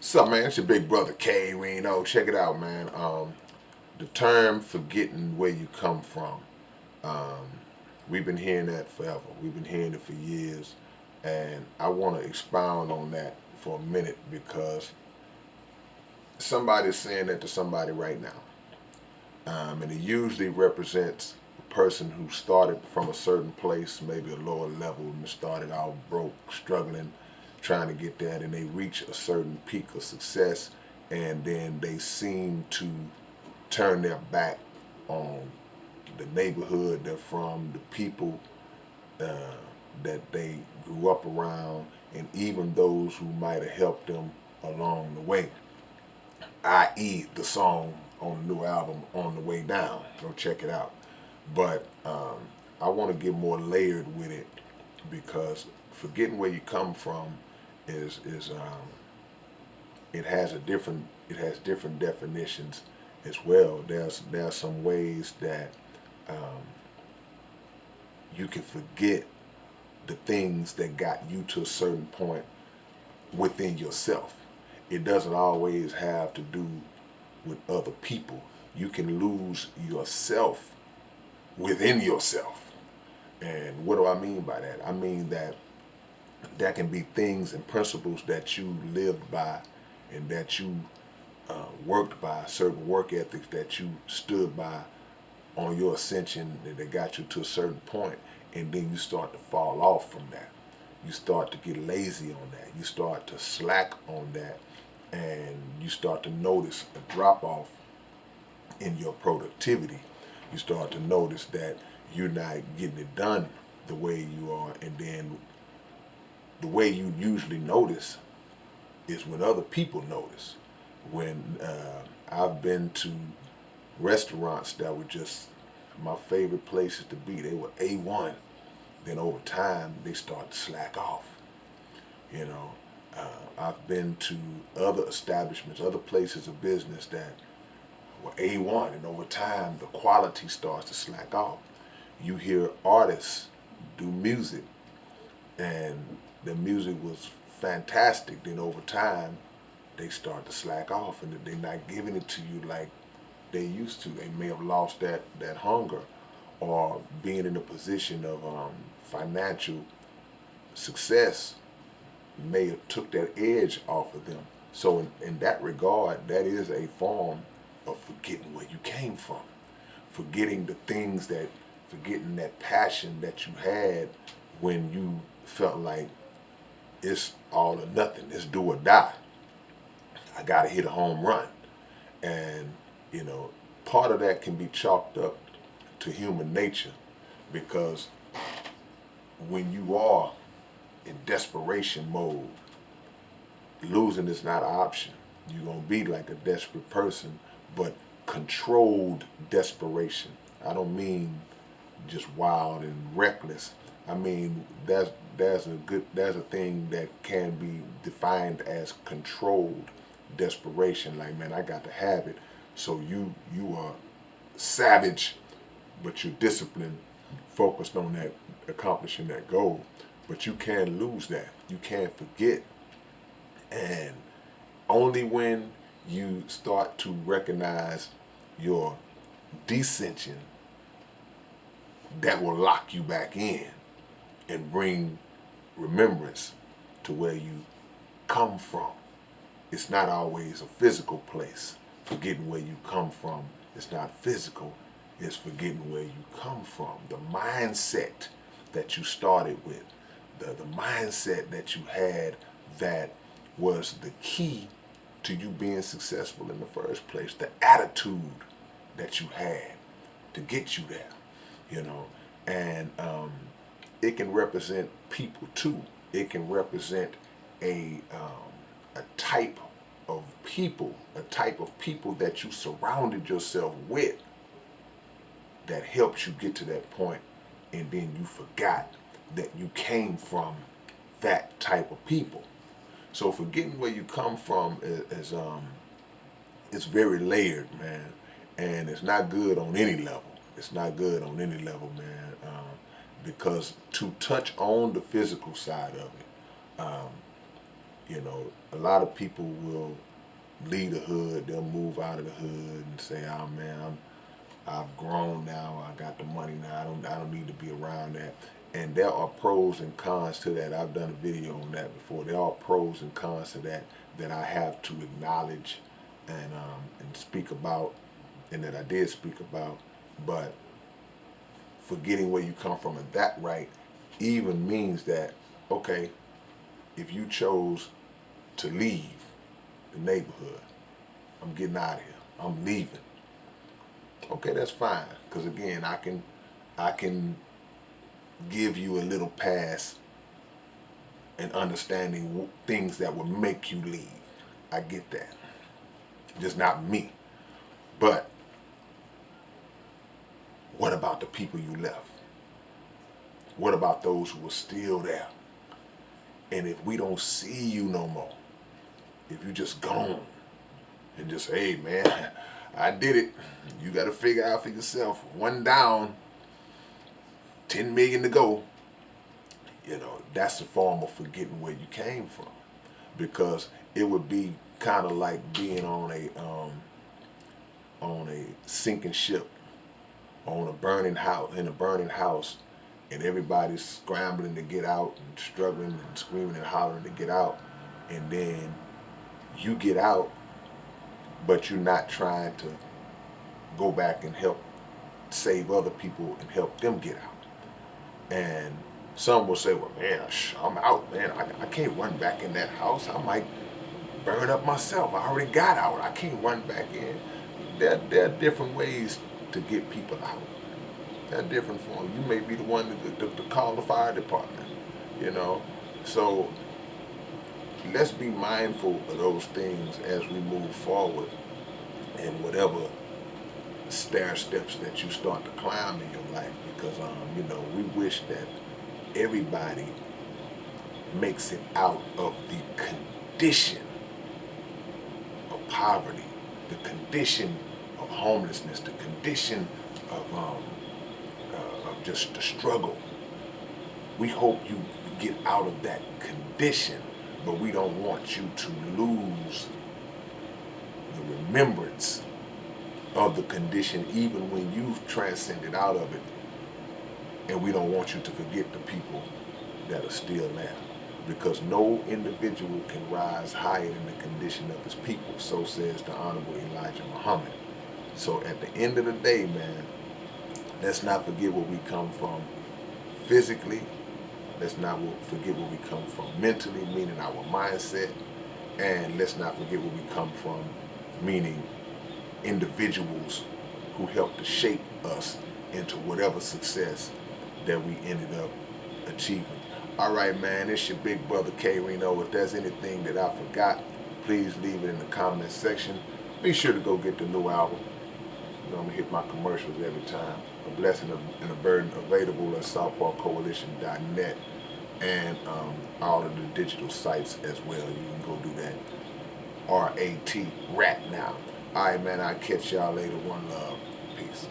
What's up, man? It's your big brother K-Rino. Check it out, man. The term forgetting where you come from. Um, we've been hearing that forever. We've been hearing it for years. And I want to expound on that for a minute because somebody's saying that to somebody right now. And it usually represents a person who started from a certain place, maybe a lower level, and started out broke, struggling, trying to get that, and they reach a certain peak of success, and then they seem to turn their back on the neighborhood they're from, the people uh, that they grew up around, and even those who might have helped them along the way, i.e., the song on the new album, On the Way Down. Go check it out. But I want to get more layered with it because forgetting where you come from is it has different definitions as well. There's some ways that um, you can forget the things that got you to a certain point within yourself. It doesn't always have to do with other people. You can lose yourself within yourself. And what do I mean by that? I mean that there can be things and principles that you lived by and that you worked by, certain work ethics that you stood by on your ascension that got you to a certain point, and then you start to fall off from that. You start to get lazy on that. You start to slack on that, and you start to notice a drop off in your productivity. You start to notice that you're not getting it done the way you are, and then the way you usually notice is when other people notice. When I've been to restaurants that were just my favorite places to be, they were A1. Then over time, they start to slack off. You know, I've been to other establishments, other places of business that were A1, and over time, the quality starts to slack off. You hear artists do music, and the music was fantastic. Then over time, they start to slack off, and they're not giving it to you like they used to. They may have lost that hunger, or being in a position of financial success may have took that edge off of them. So in that regard, that is a form of forgetting where you came from, forgetting the things that, forgetting that passion that you had when you felt like it's all or nothing, it's do or die. I gotta hit a home run, and you know, part of that can be chalked up to human nature because when you are in desperation mode, losing is not an option. You're going to be like a desperate person, but controlled desperation. I don't mean just wild and reckless. I mean there's a thing that can be defined as controlled desperation. Like, man, I got to have it. So you are savage, but you're disciplined, focused on that, accomplishing that goal. But you can lose that. You can forget. And only when you start to recognize your descension, that will lock you back in and bring remembrance to where you come from. It's not always a physical place. Forgetting where you come from, it's not physical. It's forgetting where you come from. The mindset that you started with, the mindset that you had that was the key to you being successful in the first place. The attitude that you had to get you there, you know. And it can represent people too. It can represent a type of people, a type of people that you surrounded yourself with that helped you get to that point, and then you forgot that you came from that type of people. So forgetting where you come from is it's very layered, man, and it's not good on any level. It's not good on any level, man, because to touch on the physical side of it, You know, a lot of people will leave the hood, they'll move out of the hood and say, "Oh man, I've grown now. I got the money now. I don't need to be around that." And there are pros and cons to that. I've done a video on that before. There are pros and cons to that that I have to acknowledge and speak about, and that I did speak about. But forgetting where you come from and that right even means that, okay, if you chose to leave the neighborhood, I'm getting out of here. I'm leaving. Okay, that's fine. Because again, I can give you a little pass and understanding things that would make you leave. I get that. Just not me. But what about the people you left? What about those who are still there? And if we don't see you no more, if you just gone and just, hey man, I did it. You got to figure out for yourself. One down, 10 million to go. You know, that's a form of forgetting where you came from, because it would be kind of like being on a sinking ship, on a burning house, in a burning house, and everybody's scrambling to get out and struggling and screaming and hollering to get out, and then you get out, but you're not trying to go back and help save other people and help them get out. And some will say, well, man, I'm out, man. I can't run back in that house. I might burn up myself. I already got out. I can't run back in. There are different ways to get people out. There are different forms. You may be the one to call the fire department, you know. So let's be mindful of those things as we move forward, and whatever stair steps that you start to climb in your life, because you know, we wish that everybody makes it out of the condition of poverty, the condition of homelessness, the condition of just the struggle. We hope you get out of that condition, but we don't want you to lose the remembrance of the condition even when you've transcended out of it. And we don't want you to forget the people that are still there, because no individual can rise higher than the condition of his people. So says the Honorable Elijah Muhammad. So at the end of the day, man, let's not forget where we come from physically. Let's not forget where we come from mentally, meaning our mindset. And let's not forget where we come from, meaning individuals who helped to shape us into whatever success that we ended up achieving. All right, man, it's your big brother K-Rino. If there's anything that I forgot, please leave it in the comment section. Be sure to go get the new album. You know, I'm going to hit my commercials every time. A Blessing and a Burden available at southparkcoalition.net and all of the digital sites as well. You can go do that. RAT, Rat Now. All right, man, I'll catch y'all later. One love. Peace.